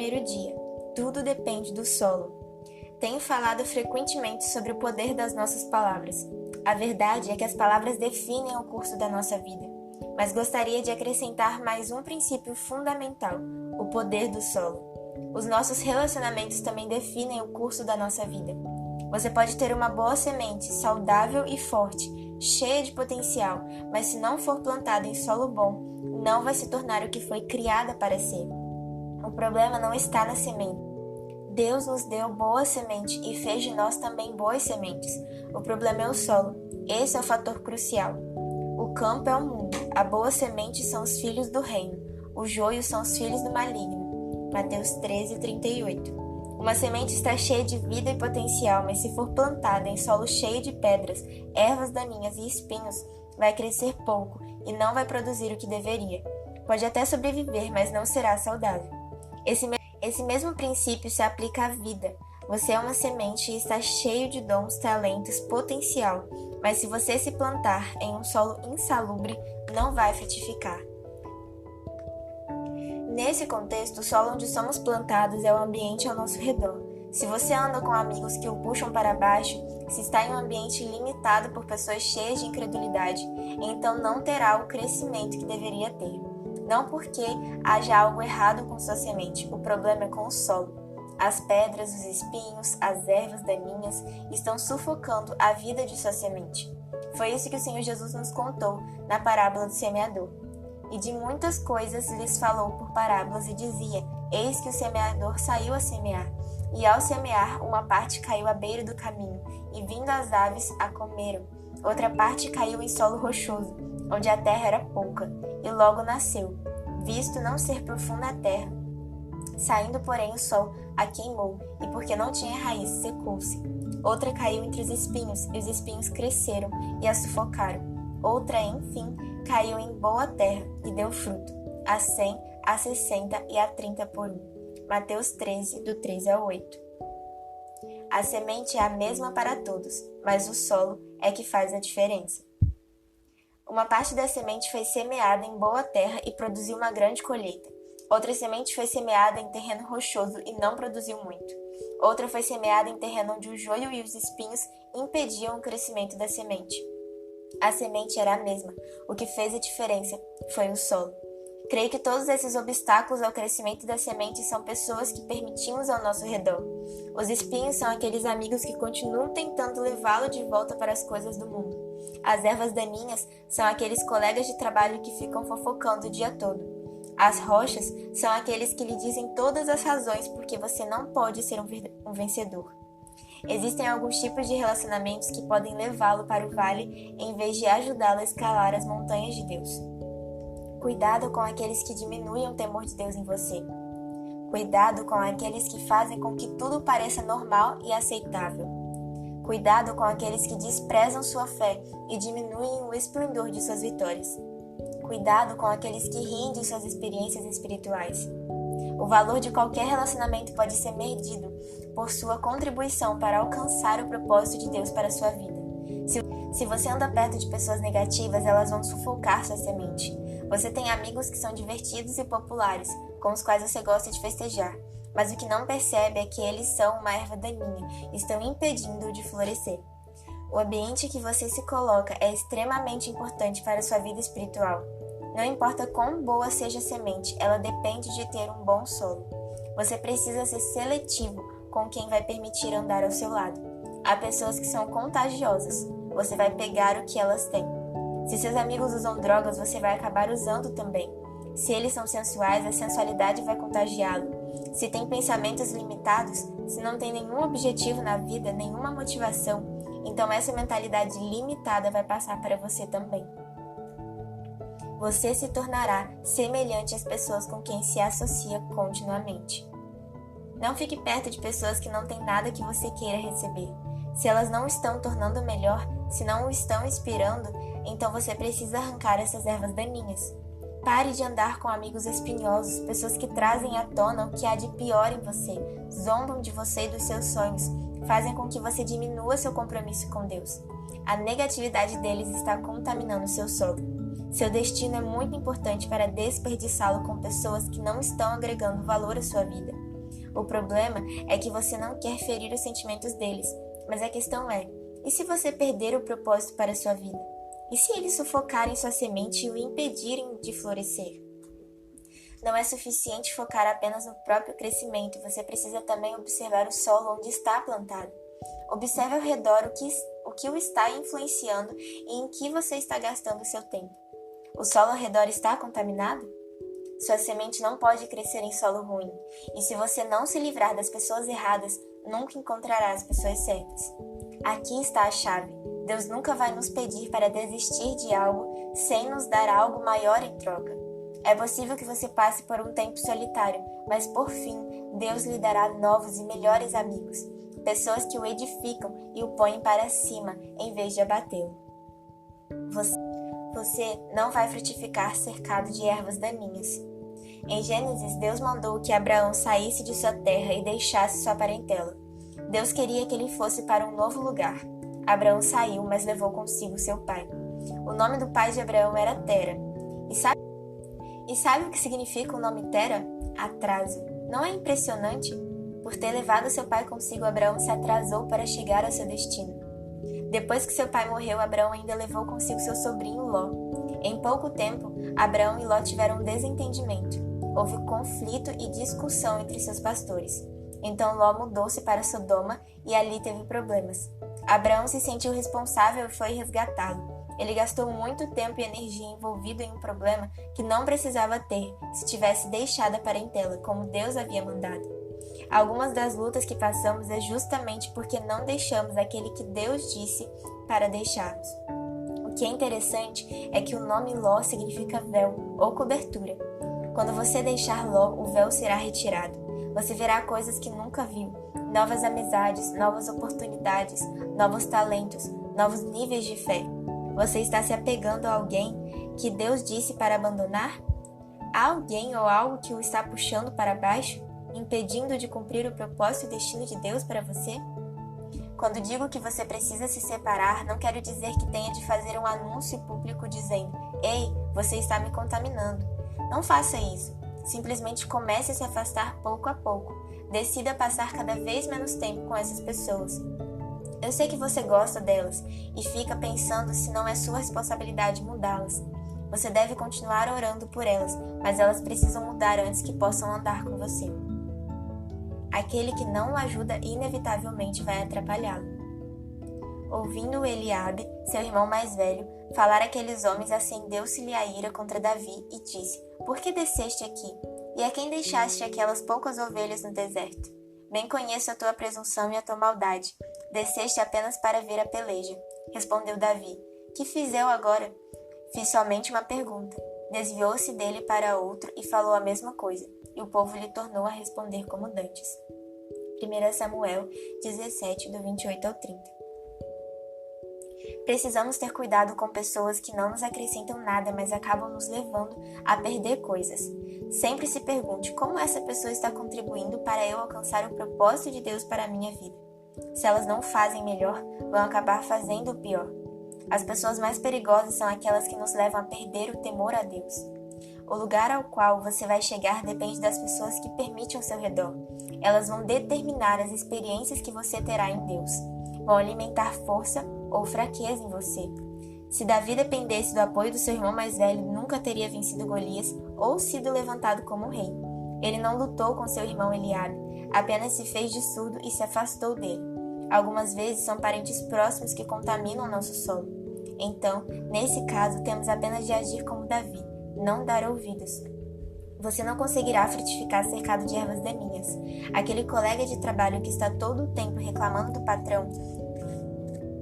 primeiro dia. Tudo depende do solo. Tenho falado frequentemente sobre o poder das nossas palavras. A verdade é que as palavras definem o curso da nossa vida, mas gostaria de acrescentar mais um princípio fundamental: o poder do solo. Os nossos relacionamentos também definem o curso da nossa vida. Você pode ter uma boa semente, saudável e forte, cheia de potencial, mas se não for plantada em solo bom, não vai se tornar o que foi criada para ser. O problema não está na semente. Deus nos deu boa semente e fez de nós também boas sementes. O problema é o solo. Esse é o fator crucial. O campo é o mundo. A boa semente são os filhos do reino. O joio são os filhos do maligno. Mateus 13:38. Uma semente está cheia de vida e potencial, mas se for plantada em solo cheio de pedras, ervas daninhas e espinhos, vai crescer pouco e não vai produzir o que deveria. Pode até sobreviver, mas não será saudável. Esse mesmo princípio se aplica à vida. Você é uma semente e está cheio de dons, talentos, potencial, mas se você se plantar em um solo insalubre, não vai frutificar. Nesse contexto, o solo onde somos plantados é o ambiente ao nosso redor. Se você anda com amigos que o puxam para baixo, se está em um ambiente limitado por pessoas cheias de incredulidade, então não terá o crescimento que deveria ter. Não porque haja algo errado com sua semente, o problema é com o solo. As pedras, os espinhos, as ervas daninhas estão sufocando a vida de sua semente. Foi isso que o Senhor Jesus nos contou na parábola do semeador. E de muitas coisas lhes falou por parábolas e dizia: Eis que o semeador saiu a semear. E ao semear, uma parte caiu à beira do caminho, e vindo as aves a comeram. Outra parte caiu em solo rochoso, onde a terra era pouca, e logo nasceu, visto não ser profunda a terra. Saindo, porém, o sol a queimou, e porque não tinha raiz, secou-se. Outra caiu entre os espinhos, e os espinhos cresceram e a sufocaram. Outra, enfim, caiu em boa terra e deu fruto, a 100, a 60 e a 30 por um. Mateus 13, do 3 ao 8. A semente é a mesma para todos, mas o solo é que faz a diferença. Uma parte da semente foi semeada em boa terra e produziu uma grande colheita. Outra semente foi semeada em terreno rochoso e não produziu muito. Outra foi semeada em terreno onde o joio e os espinhos impediam o crescimento da semente. A semente era a mesma. O que fez a diferença foi o solo. Creio que todos esses obstáculos ao crescimento da semente são pessoas que permitimos ao nosso redor. Os espinhos são aqueles amigos que continuam tentando levá-lo de volta para as coisas do mundo. As ervas daninhas são aqueles colegas de trabalho que ficam fofocando o dia todo. As rochas são aqueles que lhe dizem todas as razões porque você não pode ser um vencedor. Existem alguns tipos de relacionamentos que podem levá-lo para o vale em vez de ajudá-lo a escalar as montanhas de Deus. Cuidado com aqueles que diminuem o temor de Deus em você. Cuidado com aqueles que fazem com que tudo pareça normal e aceitável. Cuidado com aqueles que desprezam sua fé e diminuem o esplendor de suas vitórias. Cuidado com aqueles que riem de suas experiências espirituais. O valor de qualquer relacionamento pode ser medido por sua contribuição para alcançar o propósito de Deus para a sua vida. Se você anda perto de pessoas negativas, elas vão sufocar sua semente. Você tem amigos que são divertidos e populares, com os quais você gosta de festejar, mas o que não percebe é que eles são uma erva daninha e estão impedindo-o de florescer. O ambiente que você se coloca é extremamente importante para a sua vida espiritual. Não importa quão boa seja a semente, ela depende de ter um bom solo. Você precisa ser seletivo com quem vai permitir andar ao seu lado. Há pessoas que são contagiosas. Você vai pegar o que elas têm. Se seus amigos usam drogas, você vai acabar usando também. Se eles são sensuais, a sensualidade vai contagiá-lo. Se tem pensamentos limitados, se não tem nenhum objetivo na vida, nenhuma motivação, então essa mentalidade limitada vai passar para você também. Você se tornará semelhante às pessoas com quem se associa continuamente. Não fique perto de pessoas que não têm nada que você queira receber. Se elas não estão tornando melhor, se não o estão inspirando, então você precisa arrancar essas ervas daninhas. Pare de andar com amigos espinhosos, pessoas que trazem à tona o que há de pior em você, zombam de você e dos seus sonhos, fazem com que você diminua seu compromisso com Deus. A negatividade deles está contaminando seu solo. Seu destino é muito importante para desperdiçá-lo com pessoas que não estão agregando valor à sua vida. O problema é que você não quer ferir os sentimentos deles, mas a questão é, e se você perder o propósito para a sua vida? E se eles sufocarem sua semente e o impedirem de florescer? Não é suficiente focar apenas no próprio crescimento, você precisa também observar o solo onde está plantado. Observe ao redor o que o está influenciando e em que você está gastando o seu tempo. O solo ao redor está contaminado? Sua semente não pode crescer em solo ruim, e se você não se livrar das pessoas erradas, nunca encontrará as pessoas certas. Aqui está a chave. Deus nunca vai nos pedir para desistir de algo sem nos dar algo maior em troca. É possível que você passe por um tempo solitário, mas por fim, Deus lhe dará novos e melhores amigos, pessoas que o edificam e o põem para cima em vez de abatê-lo. Você não vai frutificar cercado de ervas daninhas. Em Gênesis, Deus mandou que Abraão saísse de sua terra e deixasse sua parentela. Deus queria que ele fosse para um novo lugar. Abraão saiu, mas levou consigo seu pai. O nome do pai de Abraão era Tera. E sabe o que significa o nome Tera? Atraso. Não é impressionante? Por ter levado seu pai consigo, Abraão se atrasou para chegar ao seu destino. Depois que seu pai morreu, Abraão ainda levou consigo seu sobrinho Ló. Em pouco tempo, Abraão e Ló tiveram um desentendimento. Houve conflito e discussão entre seus pastores. Então Ló mudou-se para Sodoma e ali teve problemas. Abraão se sentiu responsável e foi resgatá-lo. Ele gastou muito tempo e energia envolvido em um problema que não precisava ter se tivesse deixado a parentela, como Deus havia mandado. Algumas das lutas que passamos é justamente porque não deixamos aquele que Deus disse para deixarmos. O que é interessante é que o nome Ló significa véu ou cobertura. Quando você deixar Ló, o véu será retirado. Você verá coisas que nunca viu, novas amizades, novas oportunidades, novos talentos, novos níveis de fé. Você está se apegando a alguém que Deus disse para abandonar? Há alguém ou algo que o está puxando para baixo, impedindo de cumprir o propósito e destino de Deus para você? Quando digo que você precisa se separar, não quero dizer que tenha de fazer um anúncio público dizendo: "Ei, você está me contaminando". Não faça isso. Simplesmente comece a se afastar pouco a pouco. Decida passar cada vez menos tempo com essas pessoas. Eu sei que você gosta delas e fica pensando se não é sua responsabilidade mudá-las. Você deve continuar orando por elas, mas elas precisam mudar antes que possam andar com você. Aquele que não o ajuda inevitavelmente vai atrapalhá-lo. Ouvindo Eliabe, seu irmão mais velho, falar aqueles homens, acendeu-se-lhe a ira contra Davi e disse: "Por que desceste aqui? E a quem deixaste aquelas poucas ovelhas no deserto? Bem conheço a tua presunção e a tua maldade. Desceste apenas para ver a peleja." Respondeu Davi: "Que fiz eu agora?" "Fiz somente uma pergunta." Desviou-se dele para outro e falou a mesma coisa, e o povo lhe tornou a responder como dantes. 1 Samuel 17, do 28 ao 30. Precisamos ter cuidado com pessoas que não nos acrescentam nada, mas acabam nos levando a perder coisas. Sempre se pergunte como essa pessoa está contribuindo para eu alcançar o propósito de Deus para a minha vida. Se elas não fazem melhor, vão acabar fazendo o pior. As pessoas mais perigosas são aquelas que nos levam a perder o temor a Deus. O lugar ao qual você vai chegar depende das pessoas que permite ao seu redor. Elas vão determinar as experiências que você terá em Deus. Vão alimentar força ou fraqueza em você. Se Davi dependesse do apoio do seu irmão mais velho, nunca teria vencido Golias ou sido levantado como rei. Ele não lutou com seu irmão Eliabe, apenas se fez de surdo e se afastou dele. Algumas vezes são parentes próximos que contaminam nosso solo. Então, nesse caso, temos apenas de agir como Davi, não dar ouvidos. Você não conseguirá frutificar cercado de ervas daninhas. Aquele colega de trabalho que está todo o tempo reclamando do patrão,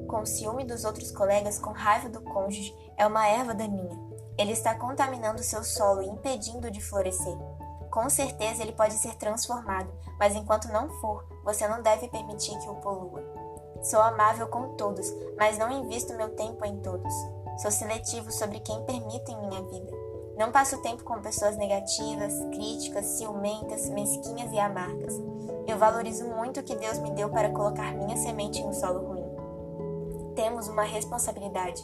com ciúme dos outros colegas, com raiva do cônjuge, é uma erva daninha. Ele está contaminando seu solo e impedindo de florescer. Com certeza ele pode ser transformado, mas enquanto não for, você não deve permitir que o polua. Sou amável com todos, mas não invisto meu tempo em todos. Sou seletivo sobre quem permito em minha vida. Não passo tempo com pessoas negativas, críticas, ciumentas, mesquinhas e amargas. Eu valorizo muito o que Deus me deu para colocar minha semente no solo ruim. Temos uma responsabilidade.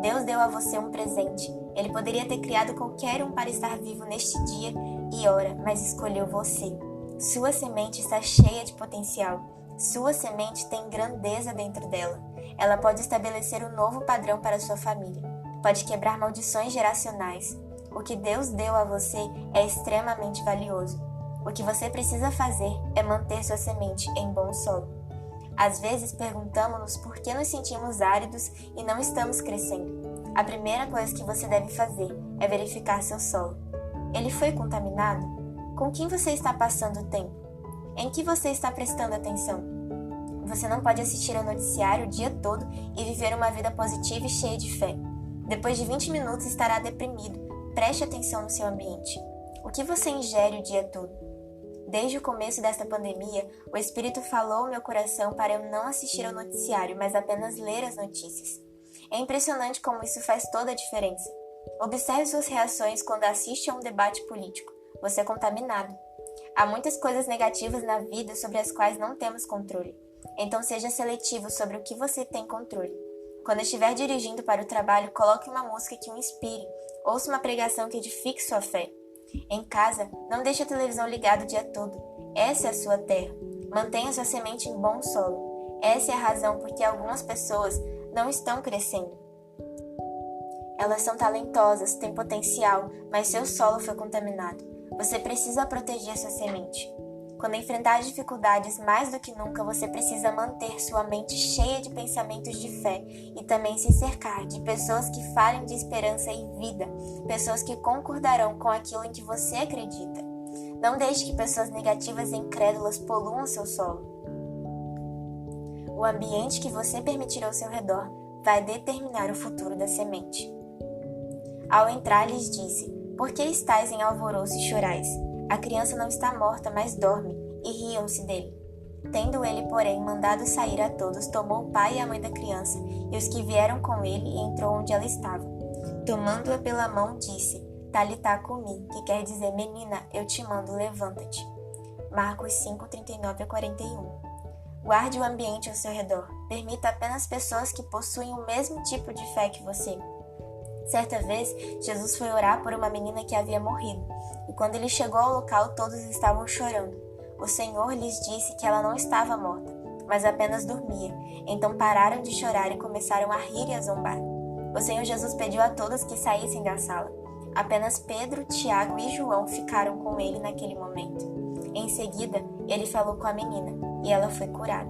Deus deu a você um presente. Ele poderia ter criado qualquer um para estar vivo neste dia e hora, mas escolheu você. Sua semente está cheia de potencial. Sua semente tem grandeza dentro dela. Ela pode estabelecer um novo padrão para sua família. Pode quebrar maldições geracionais. O que Deus deu a você é extremamente valioso. O que você precisa fazer é manter sua semente em bom solo. Às vezes perguntamos-nos por que nos sentimos áridos e não estamos crescendo. A primeira coisa que você deve fazer é verificar seu solo. Ele foi contaminado? Com quem você está passando o tempo? Em que você está prestando atenção? Você não pode assistir ao noticiário o dia todo e viver uma vida positiva e cheia de fé. Depois de 20 minutos estará deprimido. Preste atenção no seu ambiente. O que você ingere o dia todo? Desde o começo desta pandemia, o Espírito falou ao meu coração para eu não assistir ao noticiário, mas apenas ler as notícias. É impressionante como isso faz toda a diferença. Observe suas reações quando assiste a um debate político. Você é contaminado. Há muitas coisas negativas na vida sobre as quais não temos controle. Então seja seletivo sobre o que você tem controle. Quando estiver dirigindo para o trabalho, coloque uma música que o inspire. Ouça uma pregação que edifique sua fé. Em casa, não deixe a televisão ligada o dia todo. Essa é a sua terra. Mantenha sua semente em bom solo. Essa é a razão por que algumas pessoas não estão crescendo. Elas são talentosas, têm potencial, mas seu solo foi contaminado. Você precisa proteger sua semente. Quando enfrentar dificuldades, mais do que nunca, você precisa manter sua mente cheia de pensamentos de fé e também se cercar de pessoas que falem de esperança e vida, pessoas que concordarão com aquilo em que você acredita. Não deixe que pessoas negativas e incrédulas poluam seu solo. O ambiente que você permitir ao seu redor vai determinar o futuro da semente. Ao entrar, lhes disse: Por que estáis em alvoroço e chorais? A criança não está morta, mas dorme, e riam-se dele. Tendo ele, porém, mandado sair a todos, tomou o pai e a mãe da criança, e os que vieram com ele, e entrou onde ela estava. Tomando-a pela mão, disse: Talitá cumi, que quer dizer, menina, eu te mando, levanta-te. Marcos 5:39-41. Guarde o ambiente ao seu redor. Permita apenas pessoas que possuem o mesmo tipo de fé que você. Certa vez, Jesus foi orar por uma menina que havia morrido, e quando ele chegou ao local, todos estavam chorando. O Senhor lhes disse que ela não estava morta, mas apenas dormia. Então pararam de chorar e começaram a rir e a zombar. O Senhor Jesus pediu a todos que saíssem da sala. Apenas Pedro, Tiago e João ficaram com ele naquele momento. Em seguida, ele falou com a menina, e ela foi curada.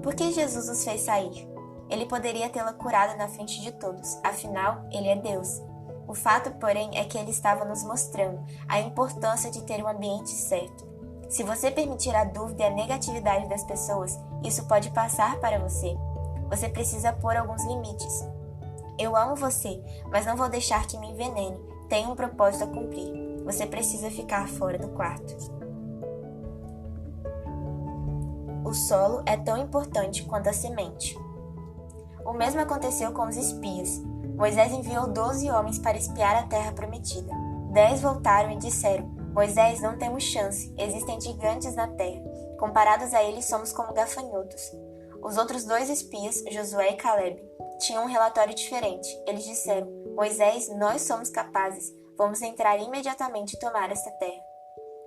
Por que Jesus os fez sair? Ele poderia tê-la curado na frente de todos, afinal, ele é Deus. O fato, porém, é que ele estava nos mostrando a importância de ter um ambiente certo. Se você permitir a dúvida e a negatividade das pessoas, isso pode passar para você. Você precisa pôr alguns limites. Eu amo você, mas não vou deixar que me envenene. Tenho um propósito a cumprir. Você precisa ficar fora do quarto. O solo é tão importante quanto a semente. O mesmo aconteceu com os espias. Moisés enviou 12 homens para espiar a terra prometida. 10 voltaram e disseram: Moisés, não temos chance, existem gigantes na terra. Comparados a eles, somos como gafanhotos. Os outros 2 espias, Josué e Caleb, tinham um relatório diferente. Eles disseram: Moisés, nós somos capazes, vamos entrar imediatamente e tomar esta terra.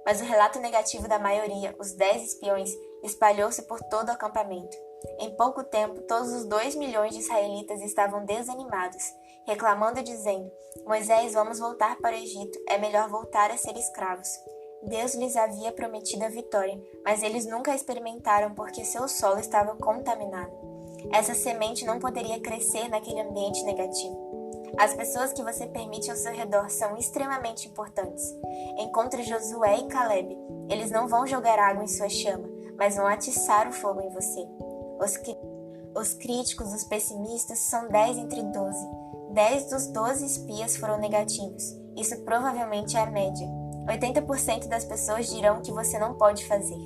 Mas o relato negativo da maioria, os 10 espiões, espalhou-se por todo o acampamento. Em pouco tempo, todos os 2 milhões de israelitas estavam desanimados, reclamando e dizendo: Moisés, vamos voltar para o Egito, é melhor voltar a ser escravos. Deus lhes havia prometido a vitória, mas eles nunca a experimentaram porque seu solo estava contaminado. Essa semente não poderia crescer naquele ambiente negativo. As pessoas que você permite ao seu redor são extremamente importantes. Encontre Josué e Caleb. Eles não vão jogar água em sua chama, mas vão atiçar o fogo em você. Os críticos, os pessimistas, são 10 entre 12. 10 dos 12 espias foram negativos. Isso provavelmente é a média. 80% das pessoas dirão o que você não pode fazer.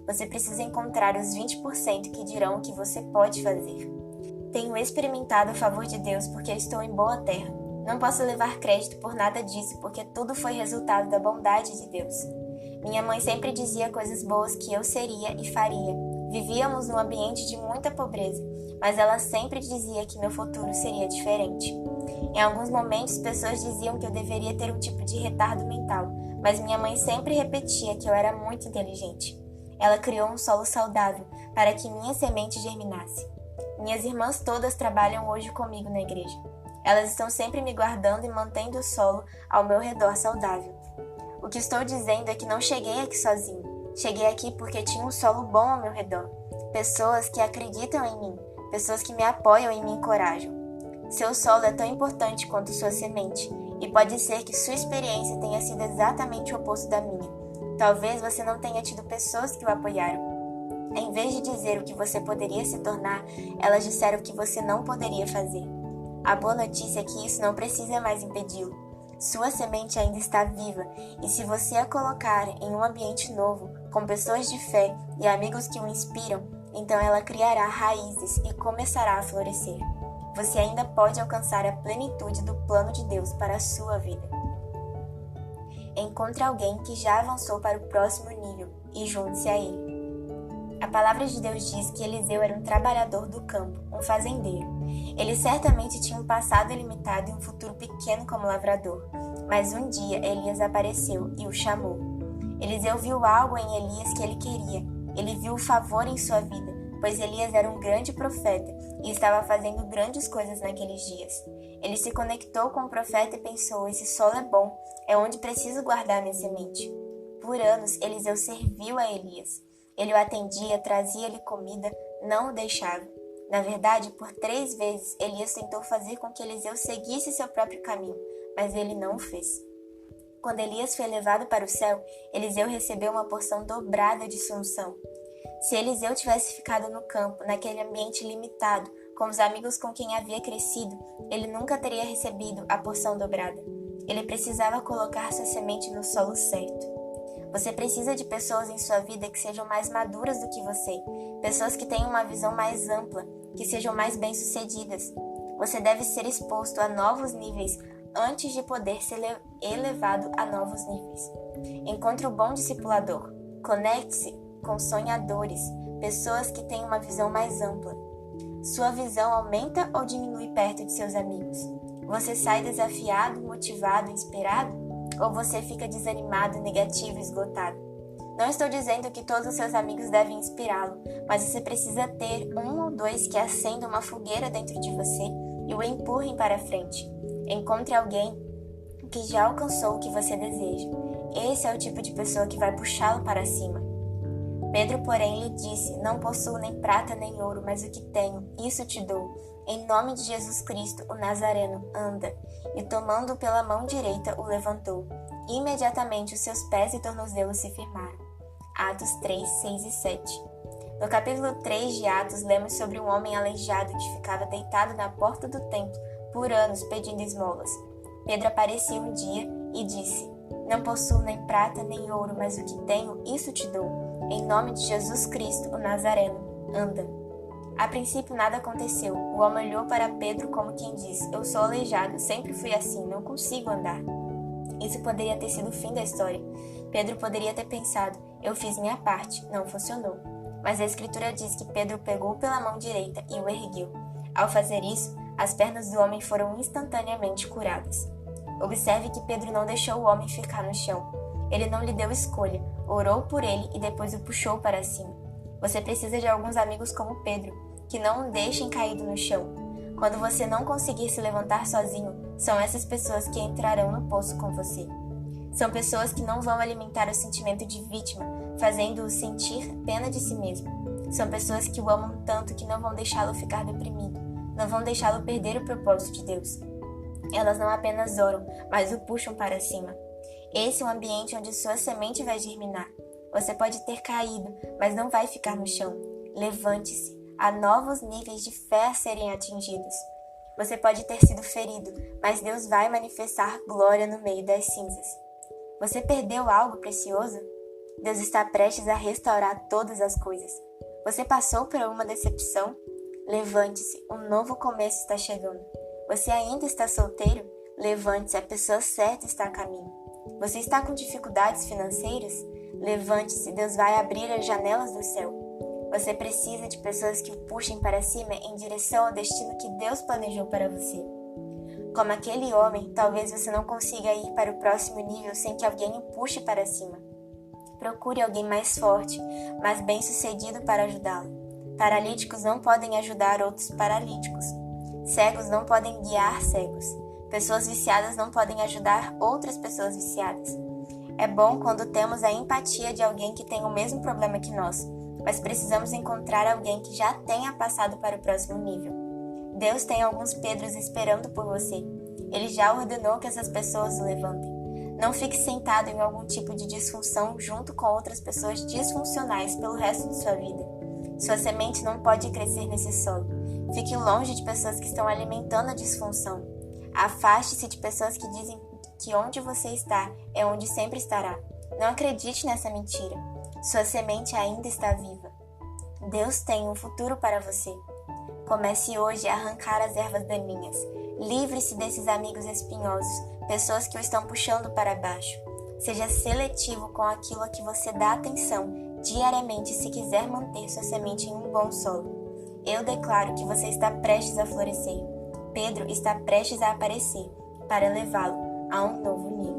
Você precisa encontrar os 20% que dirão o que você pode fazer. Tenho experimentado o favor de Deus porque estou em boa terra. Não posso levar crédito por nada disso porque tudo foi resultado da bondade de Deus. Minha mãe sempre dizia coisas boas que eu seria e faria. Vivíamos num ambiente de muita pobreza, mas ela sempre dizia que meu futuro seria diferente. Em alguns momentos, pessoas diziam que eu deveria ter um tipo de retardo mental, mas minha mãe sempre repetia que eu era muito inteligente. Ela criou um solo saudável para que minha semente germinasse. Minhas irmãs todas trabalham hoje comigo na igreja. Elas estão sempre me guardando e mantendo o solo ao meu redor saudável. O que estou dizendo é que não cheguei aqui sozinho. Cheguei aqui porque tinha um solo bom ao meu redor. Pessoas que acreditam em mim, pessoas que me apoiam e me encorajam. Seu solo é tão importante quanto sua semente, e pode ser que sua experiência tenha sido exatamente o oposto da minha. Talvez você não tenha tido pessoas que o apoiaram. Em vez de dizer o que você poderia se tornar, elas disseram o que você não poderia fazer. A boa notícia é que isso não precisa mais impedi-lo. Sua semente ainda está viva, e se você a colocar em um ambiente novo, com pessoas de fé e amigos que o inspiram, então ela criará raízes e começará a florescer. Você ainda pode alcançar a plenitude do plano de Deus para a sua vida. Encontre alguém que já avançou para o próximo nível e junte-se a ele. A palavra de Deus diz que Eliseu era um trabalhador do campo, um fazendeiro. Ele certamente tinha um passado ilimitado e um futuro pequeno como lavrador. Mas um dia Elias apareceu e o chamou. Eliseu viu algo em Elias que ele queria. Ele viu o favor em sua vida, pois Elias era um grande profeta e estava fazendo grandes coisas naqueles dias. Ele se conectou com o profeta e pensou: esse solo é bom, é onde preciso guardar minha semente. Por anos, Eliseu serviu a Elias. Ele o atendia, trazia-lhe comida, não o deixava. Na verdade, por 3 vezes, Elias tentou fazer com que Eliseu seguisse seu próprio caminho, mas ele não o fez. Quando Elias foi levado para o céu, Eliseu recebeu uma porção dobrada de sua unção. Se Eliseu tivesse ficado no campo, naquele ambiente limitado, com os amigos com quem havia crescido, ele nunca teria recebido a porção dobrada. Ele precisava colocar sua semente no solo certo. Você precisa de pessoas em sua vida que sejam mais maduras do que você, pessoas que tenham uma visão mais ampla, que sejam mais bem-sucedidas. Você deve ser exposto a novos níveis antes de poder ser elevado a novos níveis. Encontre um bom discipulador. Conecte-se com sonhadores, pessoas que têm uma visão mais ampla. Sua visão aumenta ou diminui perto de seus amigos? Você sai desafiado, motivado, inspirado? Ou você fica desanimado, negativo e esgotado? Não estou dizendo que todos os seus amigos devem inspirá-lo, mas você precisa ter 1 ou 2 que acendam uma fogueira dentro de você e o empurrem para frente. Encontre alguém que já alcançou o que você deseja. Esse é o tipo de pessoa que vai puxá-lo para cima. Pedro, porém, lhe disse: não possuo nem prata nem ouro, mas o que tenho, isso te dou. Em nome de Jesus Cristo, o Nazareno, anda. E tomando-o pela mão direita, o levantou. Imediatamente os seus pés e tornozelos se firmaram. Atos 3, 6 e 7. No capítulo 3 de Atos, lemos sobre um homem aleijado que ficava deitado na porta do templo por anos pedindo esmolas. Pedro apareceu um dia e disse: não possuo nem prata nem ouro, mas o que tenho, isso te dou. Em nome de Jesus Cristo, o Nazareno, anda. A princípio nada aconteceu. O homem olhou para Pedro como quem diz: eu sou aleijado, sempre fui assim, não consigo andar. Isso poderia ter sido o fim da história. Pedro poderia ter pensado: eu fiz minha parte, não funcionou. Mas a Escritura diz que Pedro pegou pela mão direita e o ergueu. Ao fazer isso, as pernas do homem foram instantaneamente curadas. Observe que Pedro não deixou o homem ficar no chão. Ele não lhe deu escolha, orou por ele e depois o puxou para cima. Você precisa de alguns amigos como Pedro, que não o deixem caído no chão. Quando você não conseguir se levantar sozinho, são essas pessoas que entrarão no poço com você. São pessoas que não vão alimentar o sentimento de vítima, fazendo-o sentir pena de si mesmo. São pessoas que o amam tanto que não vão deixá-lo ficar deprimido, não vão deixá-lo perder o propósito de Deus. Elas não apenas oram, mas o puxam para cima. Esse é um ambiente onde sua semente vai germinar. Você pode ter caído, mas não vai ficar no chão. Levante-se. Há novos níveis de fé a serem atingidos. Você pode ter sido ferido, mas Deus vai manifestar glória no meio das cinzas. Você perdeu algo precioso? Deus está prestes a restaurar todas as coisas. Você passou por uma decepção? Levante-se, um novo começo está chegando. Você ainda está solteiro? Levante-se, a pessoa certa está a caminho. Você está com dificuldades financeiras? Levante-se, Deus vai abrir as janelas do céu. Você precisa de pessoas que o puxem para cima em direção ao destino que Deus planejou para você. Como aquele homem, talvez você não consiga ir para o próximo nível sem que alguém o puxe para cima. Procure alguém mais forte, mais bem-sucedido para ajudá-lo. Paralíticos não podem ajudar outros paralíticos. Cegos não podem guiar cegos. Pessoas viciadas não podem ajudar outras pessoas viciadas. É bom quando temos a empatia de alguém que tem o mesmo problema que nós, mas precisamos encontrar alguém que já tenha passado para o próximo nível. Deus tem alguns Pedros esperando por você. Ele já ordenou que essas pessoas o levantem. Não fique sentado em algum tipo de disfunção junto com outras pessoas disfuncionais pelo resto de sua vida. Sua semente não pode crescer nesse solo. Fique longe de pessoas que estão alimentando a disfunção. Afaste-se de pessoas que dizem que onde você está é onde sempre estará. Não acredite nessa mentira. Sua semente ainda está viva. Deus tem um futuro para você. Comece hoje a arrancar as ervas daninhas. Livre-se desses amigos espinhosos, pessoas que o estão puxando para baixo. Seja seletivo com aquilo a que você dá atenção diariamente se quiser manter sua semente em um bom solo. Eu declaro que você está prestes a florescer. Pedro está prestes a aparecer para levá-lo a um novo nível.